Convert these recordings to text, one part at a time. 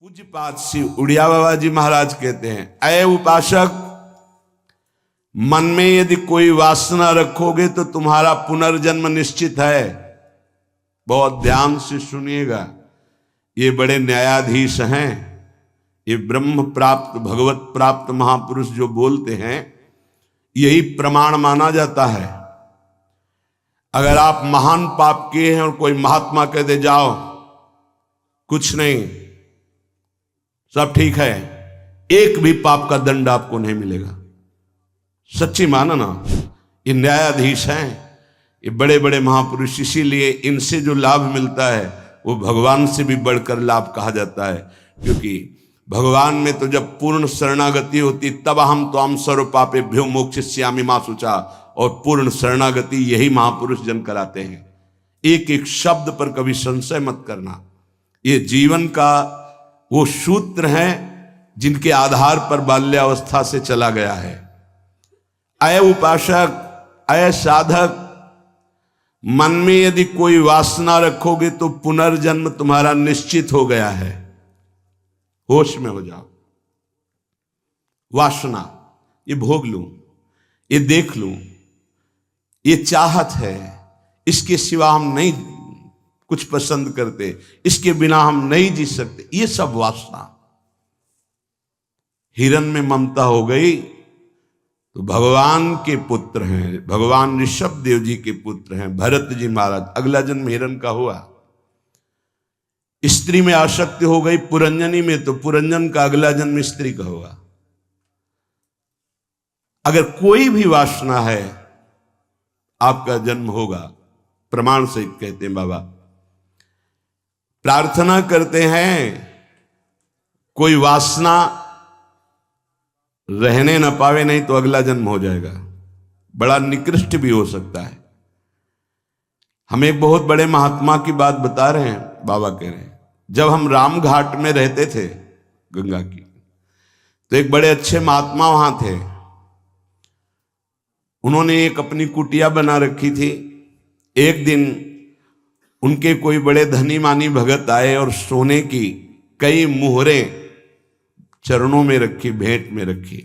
पूज्यपाद श्री उड़िया बाबा जी महाराज कहते हैं, अय उपासक, मन में यदि कोई वासना रखोगे तो तुम्हारा पुनर्जन्म निश्चित है। बहुत ध्यान से सुनिएगा, ये बड़े न्यायाधीश हैं, ये ब्रह्म प्राप्त भगवत प्राप्त महापुरुष जो बोलते हैं यही प्रमाण माना जाता है। अगर आप महान पाप किए हैं और कोई महात्मा कह दे जाओ कुछ नहीं सब ठीक है, एक भी पाप का दंड आपको नहीं मिलेगा। सच्ची माना ना, ये न्यायाधीश हैं, ये बड़े बड़े महापुरुष, इसीलिए इनसे जो लाभ मिलता है वो भगवान से भी बढ़कर लाभ कहा जाता है। क्योंकि भगवान में तो जब पूर्ण शरणागति होती तब हम तो हम सर्व पापेभ्यो मोक्षयिष्यामि मा शुचा, और पूर्ण शरणागति यही महापुरुष जन कराते हैं। एक एक शब्द पर कभी संशय मत करना, ये जीवन का वो सूत्र हैं जिनके आधार पर बाल्यावस्था से चला गया है। अय उपासक, अय साधक, मन में यदि कोई वासना रखोगे तो पुनर्जन्म तुम्हारा निश्चित हो गया है। होश में हो जाओ। वासना, ये भोग लूं, ये देख लूं, ये चाहत है, इसके सिवा हम नहीं कुछ पसंद करते, इसके बिना हम नहीं जी सकते, ये सब वासना। हिरन में ममता हो गई तो भगवान के पुत्र हैं, भगवान ऋषभ देव जी के पुत्र हैं भरत जी महाराज, अगला जन्म हिरन का हुआ। स्त्री में आसक्ति हो गई पुरंजनी में तो पुरंजन का अगला जन्म स्त्री का होगा। अगर कोई भी वासना है आपका जन्म होगा, प्रमाण सहित कहते हैं बाबा। प्रार्थना करते हैं कोई वासना रहने न पावे, नहीं तो अगला जन्म हो जाएगा, बड़ा निकृष्ट भी हो सकता है। हम एक बहुत बड़े महात्मा की बात बता रहे हैं, बाबा कह रहे हैं, जब हम राम घाट में रहते थे गंगा की, तो एक बड़े अच्छे महात्मा वहां थे। उन्होंने एक अपनी कुटिया बना रखी थी। एक दिन उनके कोई बड़े धनी मानी भगत आए और सोने की कई मुहरें चरणों में रखी, भेंट में रखी।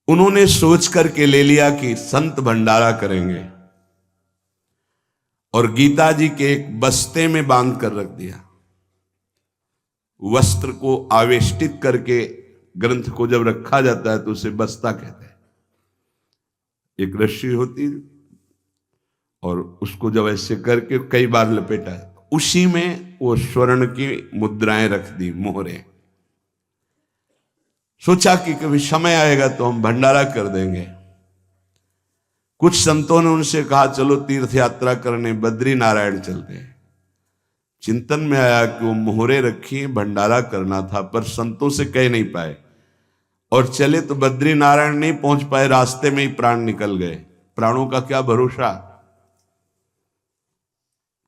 उन्होंने सोच करके ले लिया कि संत भंडारा करेंगे, और गीता जी के एक बस्ते में बांध कर रख दिया। वस्त्र को आवेष्टित करके ग्रंथ को जब रखा जाता है तो उसे बस्ता कहते हैं। एक रस्सी होती और उसको जब ऐसे करके कई बार लपेटा है, उसी में वो स्वर्ण की मुद्राएं रख दी, मोहरें। सोचा कि कभी समय आएगा तो हम भंडारा कर देंगे। कुछ संतों ने उनसे कहा चलो तीर्थ यात्रा करने बद्री नारायण चलते हैं। चिंतन में आया कि वो मोहरे रखी, भंडारा करना था, पर संतों से कह नहीं पाए और चले तो बद्री नारायण नहीं पहुंच पाए, रास्ते में ही प्राण निकल गए। प्राणों का क्या भरोसा,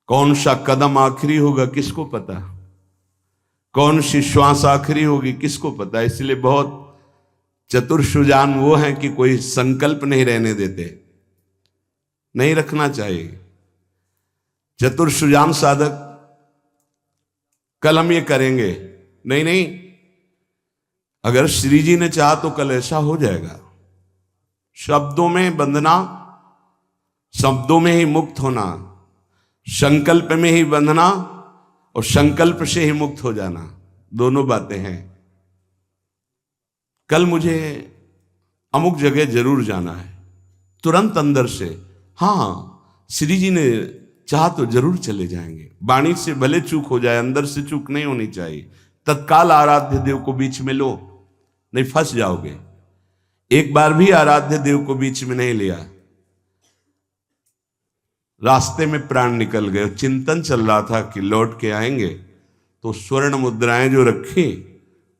कौन सा कदम आखिरी होगा किसको पता, कौन सी श्वास आखिरी होगी किसको पता। इसलिए बहुत चतुर सुजान वो हैं कि कोई संकल्प नहीं रहने देते, नहीं रखना चाहिए। चतुर सुजान साधक कल हम ये करेंगे, नहीं नहीं, अगर श्री जी ने चाहा तो कल ऐसा हो जाएगा। शब्दों में बंधना, शब्दों में ही मुक्त होना, संकल्प में ही बंधना और संकल्प से ही मुक्त हो जाना, दोनों बातें हैं। कल मुझे अमुक जगह जरूर जाना है, तुरंत अंदर से हाँ श्री जी ने चाहा तो जरूर चले जाएंगे। वाणी से भले चूक हो जाए, अंदर से चूक नहीं होनी चाहिए। तत्काल आराध्य देव को बीच में लो, नहीं फंस जाओगे। एक बार भी आराध्य देव को बीच में नहीं लिया, रास्ते में प्राण निकल गए। चिंतन चल रहा था कि लौट के आएंगे, तो स्वर्ण मुद्राएं जो रखी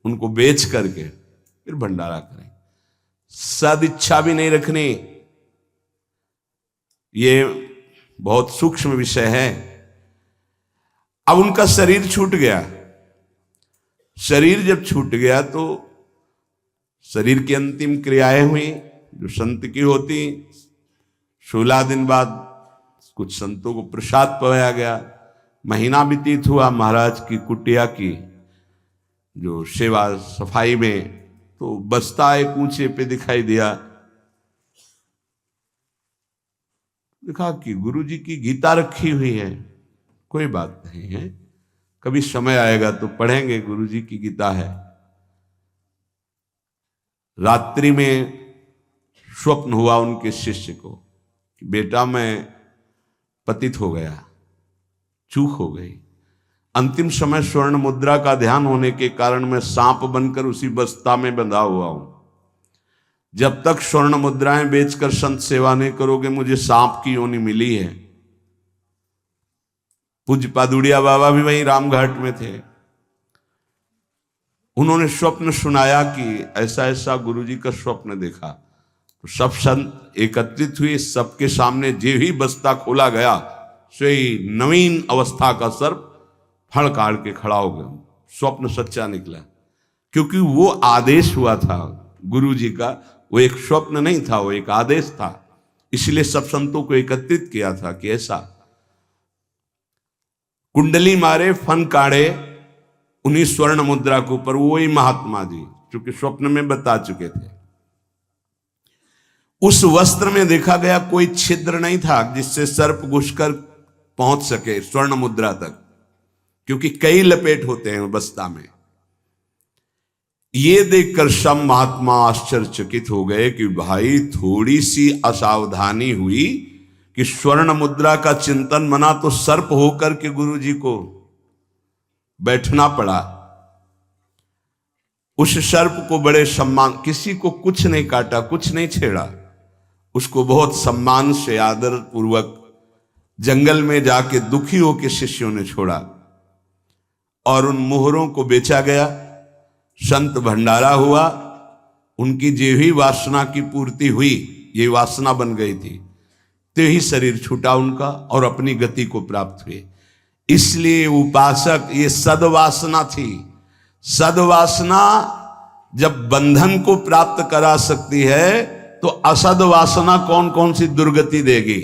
उनको बेच करके फिर भंडारा करें। सदिच्छा भी नहीं रखनी, ये बहुत सूक्ष्म विषय है। अब उनका शरीर छूट गया। शरीर जब छूट गया तो शरीर की अंतिम क्रियाएं हुई जो संत की होती। 16 दिन बाद कुछ संतों को प्रसाद पवाया गया। महीना व्यतीत हुआ, महाराज की कुटिया की जो सेवा सफाई में, तो बस्ता एक ऊंचे पे दिखाई दिया। देखा कि गुरु जी की गीता रखी हुई है। कोई बात नहीं है, कभी समय आएगा तो पढ़ेंगे, गुरु जी की गीता है। रात्रि में स्वप्न हुआ उनके शिष्य को कि बेटा मैं पतित हो गया, चूक हो गई। अंतिम समय स्वर्ण मुद्रा का ध्यान होने के कारण मैं सांप बनकर उसी बस्ता में बंधा हुआ हूं। जब तक स्वर्ण मुद्राएं बेचकर संत सेवा नहीं करोगे, मुझे सांप की योनि मिली है। पूज्य पादुड़िया बाबा भी वहीं रामघाट में थे। उन्होंने स्वप्न सुनाया कि ऐसा ऐसा गुरुजी का स्वप्न देखा। तो सब संत एकत्रित हुए, सबके सामने जे ही बस्ता खोला गया, सोई नवीन अवस्था का सर्प फड़ काट के खड़ा हो गया। स्वप्न सच्चा निकला, क्योंकि वो आदेश हुआ था गुरु जी का। वो एक स्वप्न नहीं था, वो एक आदेश था। इसलिए सब संतों को एकत्रित किया था कि ऐसा कुंडली मारे, फन काढ़े उन्हीं स्वर्ण मुद्रा के ऊपर। वही महात्मा जी चूंकि स्वप्न में बता चुके थे। उस वस्त्र में देखा गया कोई छिद्र नहीं था जिससे सर्प घुसकर पहुंच सके स्वर्ण मुद्रा तक, क्योंकि कई लपेट होते हैं बस्ता में। ये देखकर सब महात्मा आश्चर्यचकित हो गए कि भाई थोड़ी सी असावधानी हुई कि स्वर्ण मुद्रा का चिंतन बना तो सर्प होकर के गुरु जी को बैठना पड़ा। उस सर्प को बड़े सम्मान, किसी को कुछ नहीं काटा, कुछ नहीं छेड़ा, उसको बहुत सम्मान से आदर पूर्वक जंगल में जाके दुखी होकर शिष्यों ने छोड़ा और उन मोहरों को बेचा गया। संत भंडारा हुआ, उनकी जो ही वासना की पूर्ति हुई, ये वासना बन गई थी, तो ही शरीर छूटा उनका और अपनी गति को प्राप्त हुए। इसलिए उपासक, ये सद्वासना थी। सद्वासना जब बंधन को प्राप्त करा सकती है, तो असद वासना कौन कौन सी दुर्गति देगी,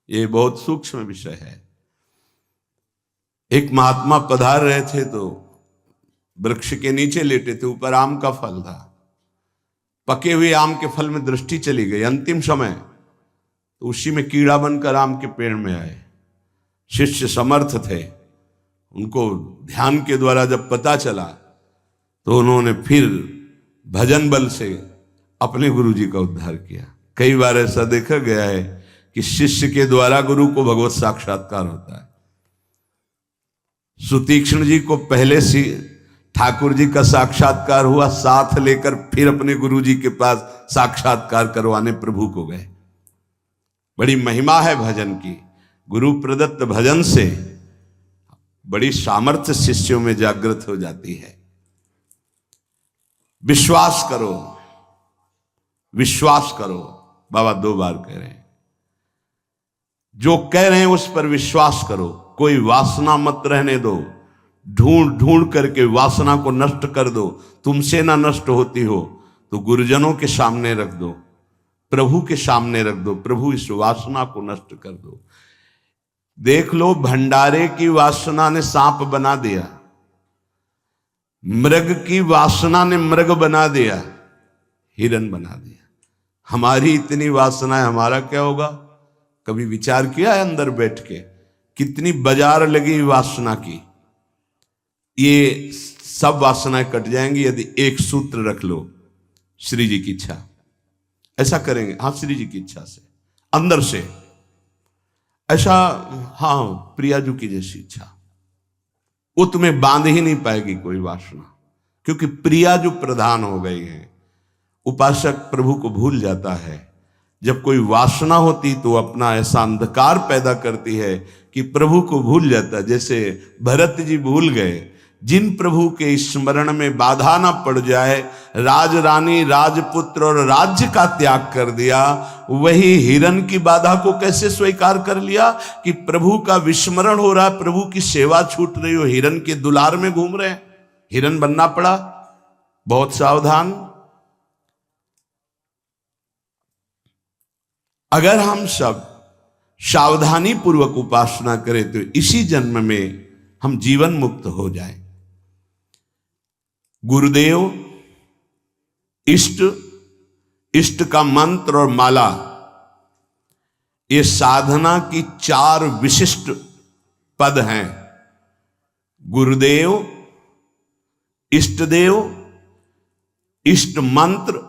ये बहुत सूक्ष्म विषय है। एक महात्मा पधार रहे थे तो वृक्ष के नीचे लेटे थे, ऊपर आम का फल था। पके हुए आम के फल में दृष्टि चली गई। अंतिम समय तो उसी में कीड़ा बनकर आम के पेड़ में आए। शिष्य समर्थ थे, उनको ध्यान के द्वारा जब पता चला तो उन्होंने फिर भजन बल से अपने गुरु जी का उद्धार किया। कई बार ऐसा देखा गया है कि शिष्य के द्वारा गुरु को भगवत साक्षात्कार होता है। सुतीक्ष्ण जी को पहले से ठाकुर जी का साक्षात्कार हुआ, साथ लेकर फिर अपने गुरु जी के पास साक्षात्कार करवाने प्रभु को गए। बड़ी महिमा है भजन की। गुरु प्रदत्त भजन से बड़ी सामर्थ्य शिष्यों में जागृत हो जाती है। विश्वास करो, विश्वास करो, बाबा 2 बार कह रहे हैं। जो कह रहे हैं उस पर विश्वास करो। कोई वासना मत रहने दो, ढूंढ ढूंढ करके वासना को नष्ट कर दो। तुमसे ना नष्ट होती हो तो गुरुजनों के सामने रख दो, प्रभु के सामने रख दो। प्रभु इस वासना को नष्ट कर दो। देख लो, भंडारे की वासना ने सांप बना दिया, मृग की वासना ने मृग बना दिया, हिरन बना दिया। हमारी इतनी वासना है, हमारा क्या होगा? कभी विचार किया है अंदर बैठ के? कितनी बाजार लगी वासना की। ये सब वासनाएं कट जाएंगी यदि एक सूत्र रख लो, श्री जी की इच्छा। ऐसा करेंगे, हाँ, श्री जी की इच्छा से, अंदर से ऐसा, हाँ, प्रियाजू की जैसी इच्छा। वो तुम्हें बांध ही नहीं पाएगी कोई वासना, क्योंकि प्रिया जो प्रधान हो गई है। उपासक प्रभु को भूल जाता है। जब कोई वासना होती तो अपना ऐसा अंधकार पैदा करती है कि प्रभु को भूल जाता है। जैसे भरत जी भूल गए, जिन प्रभु के स्मरण में बाधा ना पड़ जाए, राज रानी, राजपुत्र और राज्य का त्याग कर दिया। वही हिरन की बाधा को कैसे स्वीकार कर लिया कि प्रभु का विस्मरण हो रहा है, प्रभु की सेवा छूट रही हो, हिरन के दुलार में घूम रहे हैं। हिरन बनना पड़ा। बहुत सावधान। अगर हम सब सावधानी पूर्वक उपासना करें तो इसी जन्म में हम जीवन मुक्त हो जाएं। गुरुदेव, इष्ट, इष्ट का मंत्र और माला, ये साधना की 4 विशिष्ट पद हैं। गुरुदेव, इष्टदेव, इष्ट मंत्र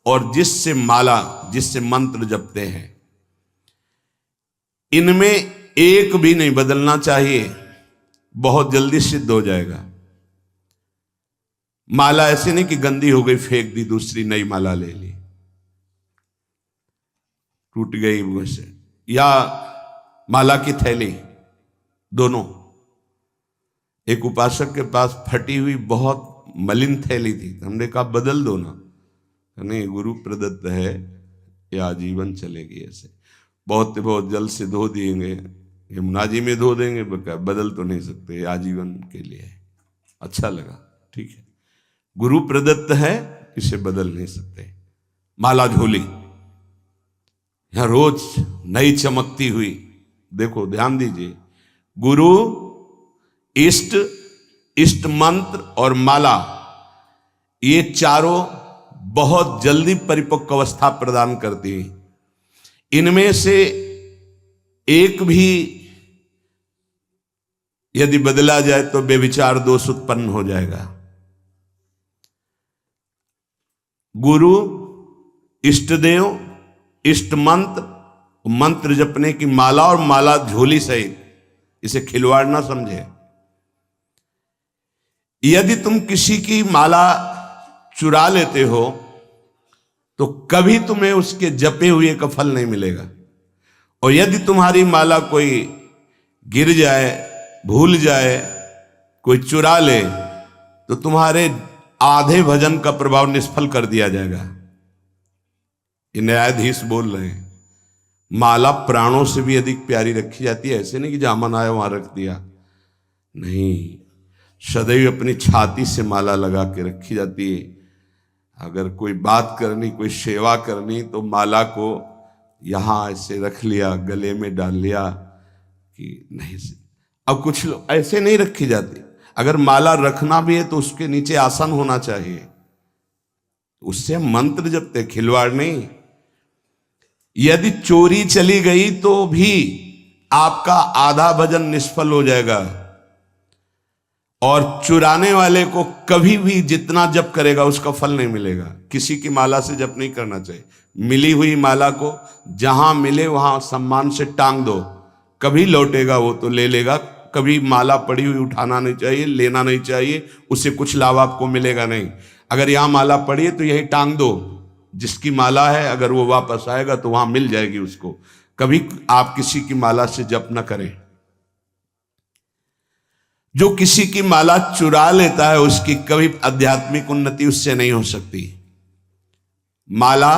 और जिससे माला, जिससे मंत्र जपते हैं, इनमें एक भी नहीं बदलना चाहिए, बहुत जल्दी सिद्ध हो जाएगा। माला ऐसे नहीं कि गंदी हो गई फेंक दी, दूसरी नई माला ले ली, टूट गई मुझसे, या माला की थैली, दोनों। एक उपासक के पास फटी हुई बहुत मलिन थैली थी, हमने कहा बदल दो ना, नहीं गुरु प्रदत्त है, ये आजीवन चलेगी ऐसे, बहुत जल से धो देंगे, यमुना जी में धो देंगे, बदल तो नहीं सकते, आजीवन के लिए है। अच्छा लगा, ठीक है, गुरु प्रदत्त है, इसे बदल नहीं सकते। माला झोली, यहां रोज नई चमकती हुई, देखो ध्यान दीजिए, गुरु, इष्ट, इष्ट मंत्र और माला, ये चारों बहुत जल्दी परिपक्व अवस्था प्रदान करती हैं। इनमें से एक भी यदि बदला जाए तो बेविचार दोष उत्पन्न हो जाएगा। गुरु, इष्टदेव, इष्ट मंत्र, मंत्र जपने की माला और माला झोली सहित, इसे खिलवाड़ ना समझे। यदि तुम किसी की माला चुरा लेते हो तो कभी तुम्हें उसके जपे हुए का फल नहीं मिलेगा, और यदि तुम्हारी माला कोई गिर जाए, भूल जाए, कोई चुरा ले, तो तुम्हारे आधे भजन का प्रभाव निष्फल कर दिया जाएगा। ये न्यायाधीश बोल रहे हैं। माला प्राणों से भी अधिक प्यारी रखी जाती है, ऐसे नहीं कि जहां मन आया वहां रख दिया, नहीं, सदैव अपनी छाती से माला लगा के रखी जाती है। अगर कोई बात करनी, कोई सेवा करनी, तो माला को यहां ऐसे रख लिया, गले में डाल लिया कि नहीं से। अब कुछ लोग ऐसे नहीं रखी जाती, अगर माला रखना भी है तो उसके नीचे आसन होना चाहिए, उससे हम मंत्र जपते, खिलवाड़ नहीं। यदि चोरी चली गई तो भी आपका आधा भजन निष्फल हो जाएगा, और चुराने वाले को कभी भी जितना जप करेगा उसका फल नहीं मिलेगा। किसी की माला से जप नहीं करना चाहिए। मिली हुई माला को जहां मिले वहां सम्मान से टांग दो, कभी लौटेगा वो तो ले लेगा, कभी माला पड़ी हुई उठाना नहीं चाहिए, लेना नहीं चाहिए, उससे कुछ लाभ आपको मिलेगा नहीं। अगर यहां माला पड़ी है तो यही टांग दो, जिसकी माला है अगर वो वापस आएगा तो वहां मिल जाएगी उसको। कभी आप किसी की माला से जप न करें। जो किसी की माला चुरा लेता है उसकी कभी आध्यात्मिक उन्नति उससे नहीं हो सकती। माला,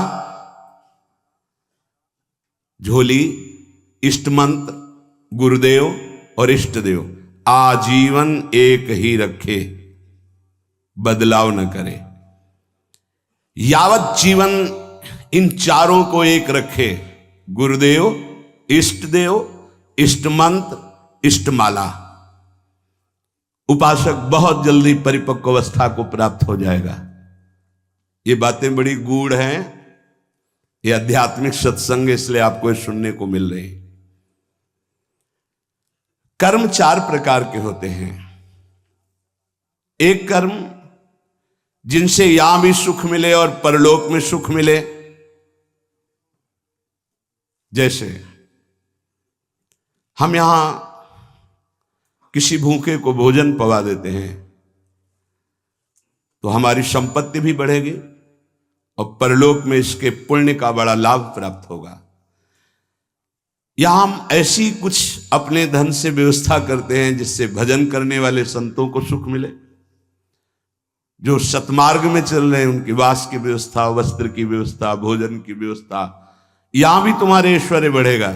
झोली, इष्ट मंत्र, गुरुदेव और इष्ट देव आजीवन एक ही रखे, बदलाव न करे। यावत जीवन इन चारों को एक रखे, गुरुदेव, इष्ट देव, इष्ट मंत्र, इष्ट माला, उपासक बहुत जल्दी परिपक्व अवस्था को प्राप्त हो जाएगा। ये बातें बड़ी गूढ़ हैं, ये आध्यात्मिक सत्संग, इसलिए आपको सुनने को मिल रही। कर्म 4 प्रकार के होते हैं। एक कर्म जिनसे यहां भी सुख मिले और परलोक में सुख मिले, जैसे हम यहां किसी भूखे को भोजन पवा देते हैं तो हमारी संपत्ति भी बढ़ेगी और परलोक में इसके पुण्य का बड़ा लाभ प्राप्त होगा। या हम ऐसी कुछ अपने धन से व्यवस्था करते हैं जिससे भजन करने वाले संतों को सुख मिले, जो सतमार्ग में चल रहे हैं उनकी वास की व्यवस्था, वस्त्र की व्यवस्था, भोजन की व्यवस्था, यहां भी तुम्हारे ऐश्वर्य बढ़ेगा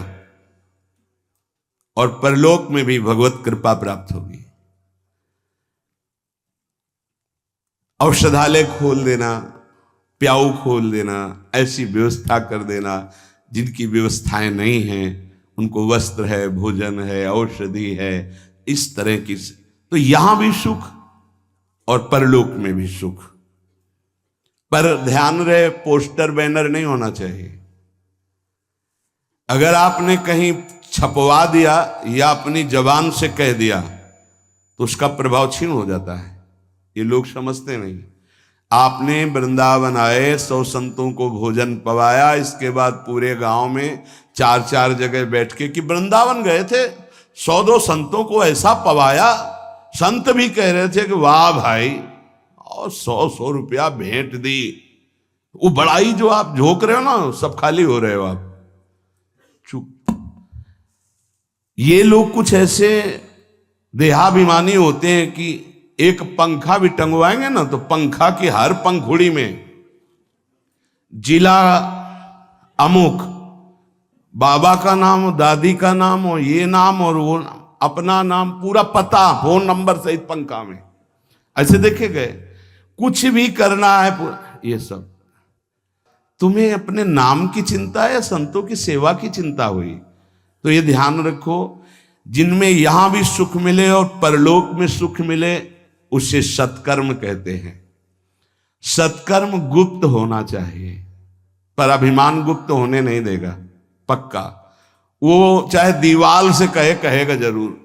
और परलोक में भी भगवत कृपा प्राप्त होगी। औषधालय खोल देना, प्याऊ खोल देना, ऐसी व्यवस्था कर देना जिनकी व्यवस्थाएं नहीं हैं, उनको वस्त्र है, भोजन है, औषधि है, इस तरह की, तो यहां भी सुख और परलोक में भी सुख। पर ध्यान रहे, पोस्टर बैनर नहीं होना चाहिए। अगर आपने कहीं छपवा दिया या अपनी जबान से कह दिया तो उसका प्रभाव क्षीण हो जाता है। ये लोग समझते नहीं। आपने वृंदावन आए, 100 संतों को भोजन पवाया, इसके बाद पूरे गांव में 4-4 जगह बैठ के, कि वृंदावन गए थे, 100-2 संतों को ऐसा पवाया, संत भी कह रहे थे कि वाह भाई, और 100-100 रुपया भेंट दी। वो बड़ाई जो आप झोंक रहे हो ना, सब खाली हो रहे हो आप। चुप। ये लोग कुछ ऐसे देहाभिमानी होते हैं कि एक पंखा भी टंगवाएंगे ना तो पंखा की हर पंखुड़ी में जिला अमुक, बाबा का नाम, दादी का नाम, और ये नाम और वो नाम, अपना नाम, पूरा पता, फोन नंबर सहित पंखा में ऐसे देखे गए। कुछ भी करना है पूरा, ये सब। तुम्हें अपने नाम की चिंता है या संतों की सेवा की चिंता हुई? तो ये ध्यान रखो, जिनमें यहां भी सुख मिले और परलोक में सुख मिले उसे सत्कर्म कहते हैं। सत्कर्म गुप्त होना चाहिए, पर अभिमान गुप्त होने नहीं देगा, पक्का। वो चाहे दीवाल से कहेगा जरूर।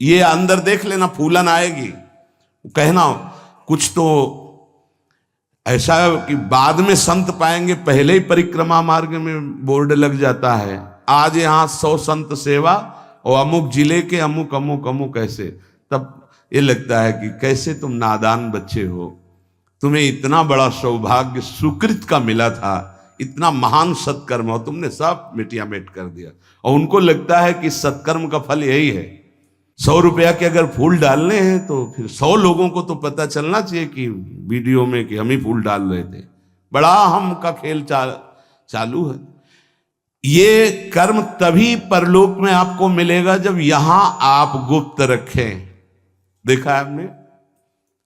ये अंदर देख लेना, फूलन आएगी, कहना कुछ तो ऐसा कि बाद में संत पाएंगे, पहले ही परिक्रमा मार्ग में बोर्ड लग जाता है, आज यहाँ 100 संत सेवा और अमुक जिले के अमुक अमुक अमुक ऐसे। तब ये लगता है कि कैसे तुम नादान बच्चे हो, तुम्हें इतना बड़ा सौभाग्य सुकृत का मिला था, इतना महान सत्कर्म, और तुमने सब मिटिया मेट कर दिया। और उनको लगता है कि सत्कर्म का फल यही है। 100 रुपया के अगर फूल डालने हैं तो फिर 100 लोगों को तो पता चलना चाहिए कि वीडियो में कि हम ही फूल डाल रहे थे। बड़ा हम का खेल चालू है। ये कर्म तभी परलोक में आपको मिलेगा जब यहां आप गुप्त रखें। देखा है आपने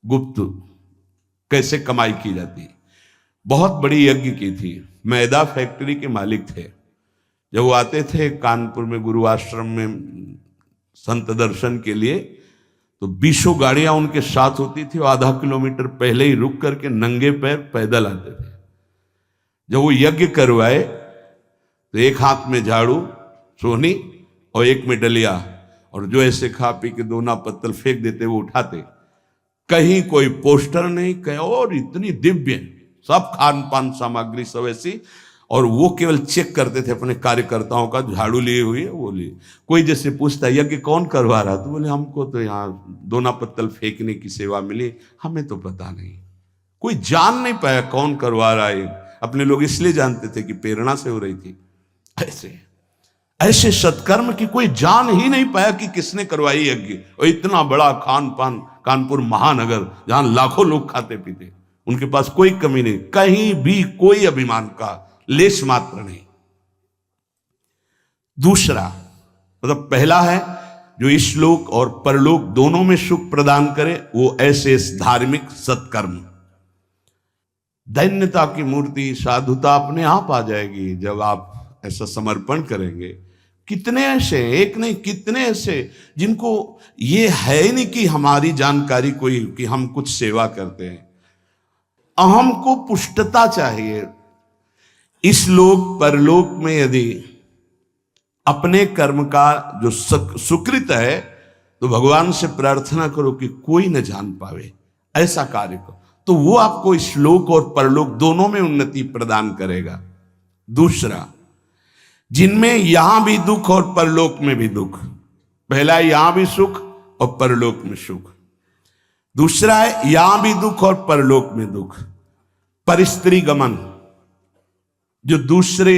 गुप्त कैसे कमाई की जाती। बहुत बड़ी यज्ञ की थी, मैदा फैक्ट्री के मालिक थे। जब वो आते थे कानपुर में गुरु आश्रम में संत दर्शन के लिए, तो 20 गाड़ियां उनके साथ होती थी, और आधा किलोमीटर पहले ही रुक करके नंगे पैर पैदल आते थे। जब वो यज्ञ करवाए तो एक हाथ में झाड़ू सोहनी और एक में डलिया, और जो ऐसे खा पी के दोना पत्तल फेंक देते वो उठाते। कहीं कोई पोस्टर नहीं, कहीं और इतनी दिव्य, सब खान पान सामग्री सब ऐसी, और वो केवल चेक करते थे अपने कार्यकर्ताओं का, झाड़ू लिए हुए वो लिए। कोई जैसे पूछता यज्ञ कौन करवा रहा, तो बोले हमको तो यहाँ दोना पत्तल फेंकने की सेवा मिली, हमें तो पता नहीं। कोई जान नहीं पाया कौन करवा रहा है। अपने लोग इसलिए जानते थे कि प्रेरणा से हो रही थी। ऐसे सत्कर्म की कोई जान ही नहीं पाया कि किसने करवाई यज्ञ। और इतना बड़ा खान पान, कानपुर महानगर जहां लाखों लोग खाते पीते, उनके पास कोई कमी नहीं, कहीं भी कोई अभिमान का लेश मात्र नहीं। दूसरा मतलब पहला है जो इस लोक और परलोक दोनों में सुख प्रदान करे, वो ऐसे धार्मिक सत्कर्म। दैन्यता की मूर्ति, साधुता अपने आप आ जाएगी जब आप ऐसा समर्पण करेंगे। कितने ऐसे, एक नहीं कितने ऐसे जिनको ये है ही नहीं कि हमारी जानकारी कोई, कि हम कुछ सेवा करते हैं। अहम को पुष्टता चाहिए। इस लोक परलोक में यदि अपने कर्म का जो सुकृत है, तो भगवान से प्रार्थना करो कि कोई न जान पावे, ऐसा कार्य करो, तो वो आपको इस लोक और परलोक दोनों में उन्नति प्रदान करेगा। दूसरा, जिनमें यहां भी दुख और परलोक में भी दुख। पहला है यहां भी सुख और परलोक में सुख। दूसरा है यहां भी दुख और परलोक में दुख। परिस्त्री गमन, जो दूसरे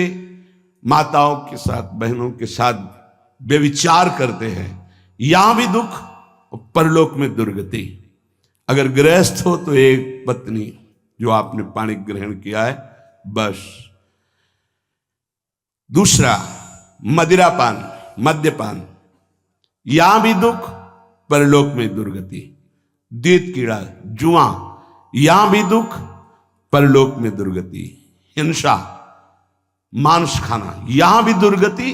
माताओं के साथ, बहनों के साथ व्यभिचार करते हैं, यहां भी दुख और परलोक में दुर्गति। अगर गृहस्थ हो तो एक पत्नी जो आपने पाणी ग्रहण किया है, बस। दूसरा मदिरापान, मद्यपान, यहां भी दुख, परलोक में दुर्गति। द्वैत कीड़ा, जुआ, यहां भी दुख, परलोक में दुर्गति। हिंसा, मांस खाना, यहां भी दुर्गति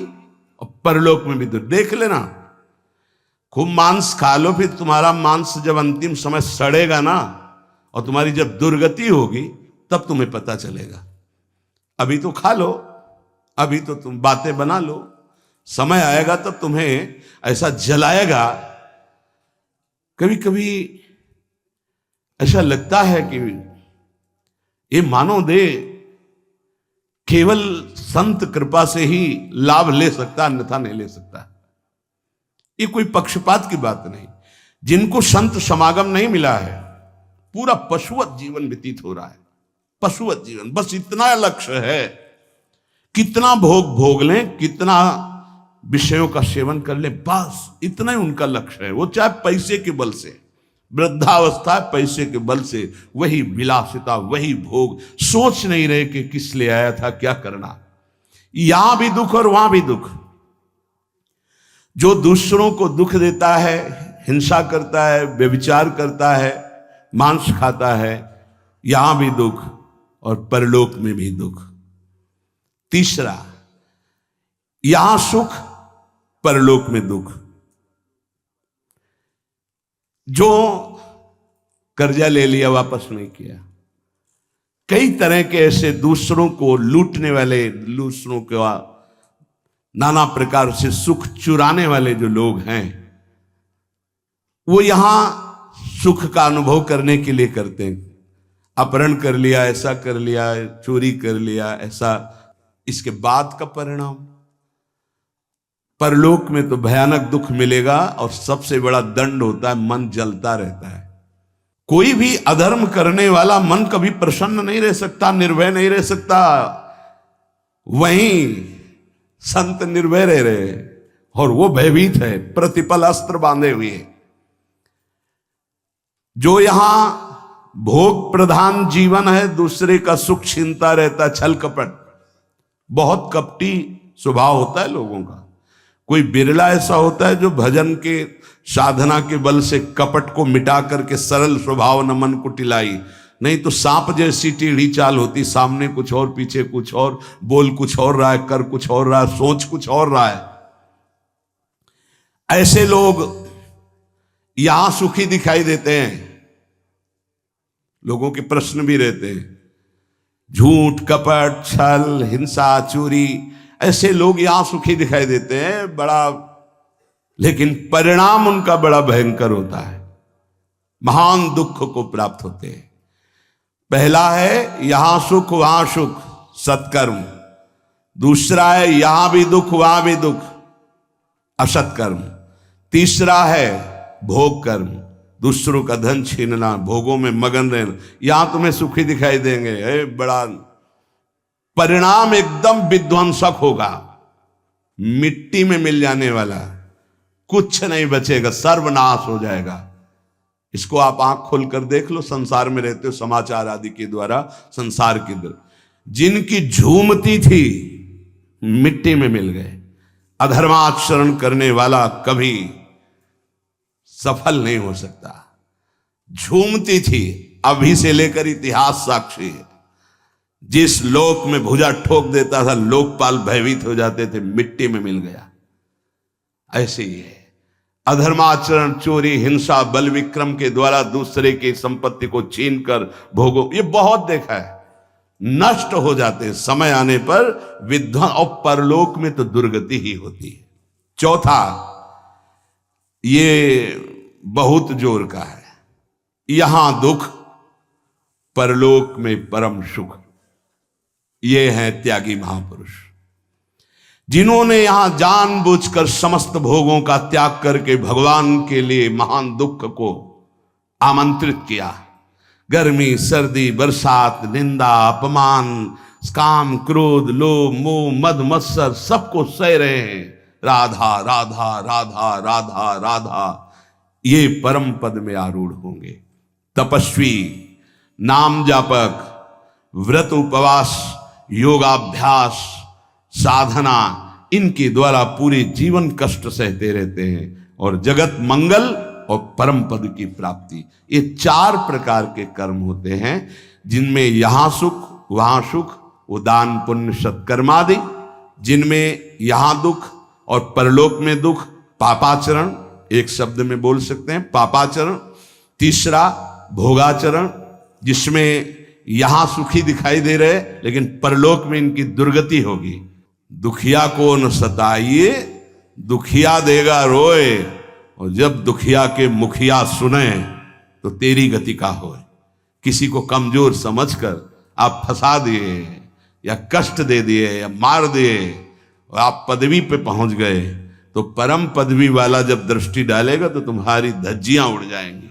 और परलोक में भी दुर्गति। देख लेना, खूब मांस खा लो, फिर तुम्हारा मांस जब अंतिम समय सड़ेगा ना और तुम्हारी जब दुर्गति होगी तब तुम्हें पता चलेगा। अभी तो खा लो, अभी तो तुम बातें बना लो, समय आएगा तब तुम्हें ऐसा जलाएगा। कभी कभी ऐसा लगता है कि ये मानव देह केवल संत कृपा से ही लाभ ले सकता, अन्यथा नहीं ले सकता। ये कोई पक्षपात की बात नहीं। जिनको संत समागम नहीं मिला है, पूरा पशुवत जीवन व्यतीत हो रहा है, पशुवत जीवन। बस इतना लक्ष्य है, कितना भोग भोग लें, कितना विषयों का सेवन कर ले, बस इतना ही उनका लक्ष्य है। वो चाहे पैसे के बल से, वृद्धावस्था पैसे के बल से, वही विलासिता, वही भोग, सोच नहीं रहे कि किस लिए आया था, क्या करना। यहां भी दुख और वहां भी दुख। जो दूसरों को दुख देता है, हिंसा करता है, व्यभिचार करता है, मांस खाता है, यहां भी दुख और परलोक में भी दुख। तीसरा, यहां सुख, परलोक में दुख। जो कर्जा ले लिया वापस नहीं किया, कई तरह के ऐसे दूसरों को लूटने वाले, दूसरों के नाना प्रकार से सुख चुराने वाले जो लोग हैं, वो यहां सुख का अनुभव करने के लिए करते हैं। अपहरण कर लिया, ऐसा कर लिया, चोरी कर लिया, ऐसा। इसके बाद का परिणाम परलोक में तो भयानक दुख मिलेगा और सबसे बड़ा दंड होता है, मन जलता रहता है। कोई भी अधर्म करने वाला मन कभी प्रसन्न नहीं रह सकता, निर्भय नहीं रह सकता। वहीं संत निर्भय रह रहे और वो भयभीत है, प्रतिपल अस्त्र बांधे हुए। जो यहां भोग प्रधान जीवन है, दूसरे का सुख छीनता रहता, छल कपट, बहुत कपटी स्वभाव होता है लोगों का। कोई बिरला ऐसा होता है जो भजन के साधना के बल से कपट को मिटा करके सरल स्वभाव न मन को टिलाई। नहीं तो सांप जैसी टेढ़ी चाल होती, सामने कुछ और, पीछे कुछ और, बोल कुछ और रहा है, कर कुछ और रहा है, सोच कुछ और रहा है। ऐसे लोग यहां सुखी दिखाई देते हैं। लोगों के प्रश्न भी रहते हैं, झूठ, कपट, छल, हिंसा, चोरी, ऐसे लोग यहां सुखी दिखाई देते हैं बड़ा, लेकिन परिणाम उनका बड़ा भयंकर होता है, महान दुख को प्राप्त होते हैं। पहला है यहां सुख वहां सुख, सत्कर्म। दूसरा है यहां भी दुख वहां भी दुख, असत्कर्म। तीसरा है भोग कर्म, दूसरों का धन छीनना, भोगों में मगन रहना। यहां तुम्हें सुखी दिखाई देंगे, बड़ा परिणाम एकदम विध्वंसक होगा, मिट्टी में मिल जाने वाला, कुछ नहीं बचेगा, सर्वनाश हो जाएगा। इसको आप आंख खोलकर देख लो, संसार में रहते हो, समाचार आदि के द्वारा संसार की जिनकी झूमती थी मिट्टी में मिल गए। अधर्माचरण करने वाला कभी सफल नहीं हो सकता। झूमती थी, अभी से लेकर इतिहास साक्षी है। जिस लोक में भुजा ठोक देता था, लोकपाल भयभीत हो जाते थे, मिट्टी में मिल गया। ऐसे ही है अधर्माचरण, चोरी, हिंसा, बल विक्रम के द्वारा दूसरे की संपत्ति को छीनकर भोगो, ये बहुत देखा है, नष्ट हो जाते हैं। समय आने पर विध्वंस, और परलोक में तो दुर्गति ही होती है। चौथा, ये बहुत जोर का है, यहां दुख, परलोक में परम सुख। ये है त्यागी महापुरुष, जिन्होंने यहां जानबूझकर समस्त भोगों का त्याग करके भगवान के लिए महान दुख को आमंत्रित किया। गर्मी, सर्दी, बरसात, निंदा, अपमान, काम, क्रोध, लोभ, मोह, मद, मत्सर, सबको सह रहे हैं। राधा राधा राधा राधा राधा, ये परम पद में आरूढ़ होंगे। तपस्वी, नाम जापक, व्रत उपवास, योगाभ्यास, साधना, इनके द्वारा पूरे जीवन कष्ट सहते रहते हैं और जगत मंगल और परम पद की प्राप्ति, ये 4 प्रकार के कर्म होते हैं, जिनमें यहां सुख वहां सुख, वो दान पुण्य सत्कर्मादि, जिनमें यहां दुख और परलोक में दुख, पापाचरण, एक शब्द में बोल सकते हैं पापाचरण, तीसरा भोगाचरण, जिसमें यहां सुखी दिखाई दे रहे लेकिन परलोक में इनकी दुर्गति होगी। दुखिया को न सताइए, दुखिया देगा रोए, और जब दुखिया के मुखिया सुने तो तेरी गति का होए। किसी को कमजोर समझकर आप फंसा दिए या कष्ट दे दिए या मार दिए और आप पदवी पे पहुंच गए, तो परम पदवी वाला जब दृष्टि डालेगा तो तुम्हारी धज्जियां उड़ जाएंगी।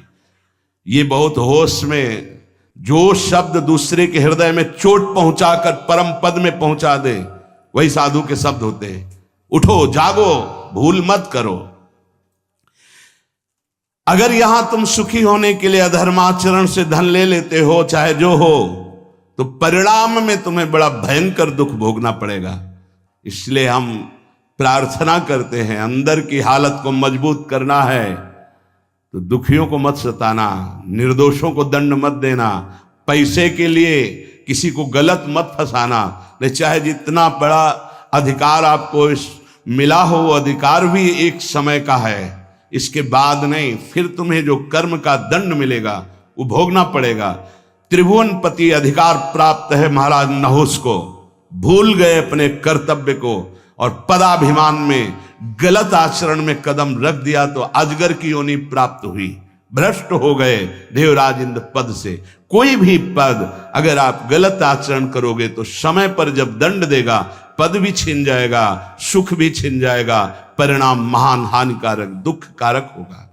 ये बहुत होश में, जो शब्द दूसरे के हृदय में चोट पहुंचाकर परम पद में पहुंचा दे, वही साधु के शब्द होते हैं। उठो, जागो, भूल मत करो। अगर यहां तुम सुखी होने के लिए अधर्माचरण से धन ले लेते हो, चाहे जो हो, तो परिणाम में तुम्हें बड़ा भयंकर दुख भोगना पड़ेगा। इसलिए हम प्रार्थना करते हैं, अंदर की हालत को मजबूत करना है तो दुखियों को मत सताना, निर्दोषों को दंड मत देना, पैसे के लिए किसी को गलत मत फंसाना। नहीं, चाहे जितना बड़ा अधिकार आपको मिला हो, वो अधिकार भी एक समय का है, इसके बाद नहीं। फिर तुम्हें जो कर्म का दंड मिलेगा वो भोगना पड़ेगा। त्रिभुवनपति अधिकार प्राप्त है महाराज नहुस को, भूल गए अपने कर्तव्य को और पदाभिमान में गलत आचरण में कदम रख दिया तो अजगर की योनि प्राप्त हुई, भ्रष्ट हो गए देवराज इंद्र पद से। कोई भी पद अगर आप गलत आचरण करोगे तो समय पर जब दंड देगा, पद भी छिन जाएगा, सुख भी छिन जाएगा, परिणाम महान हानिकारक दुख कारक होगा।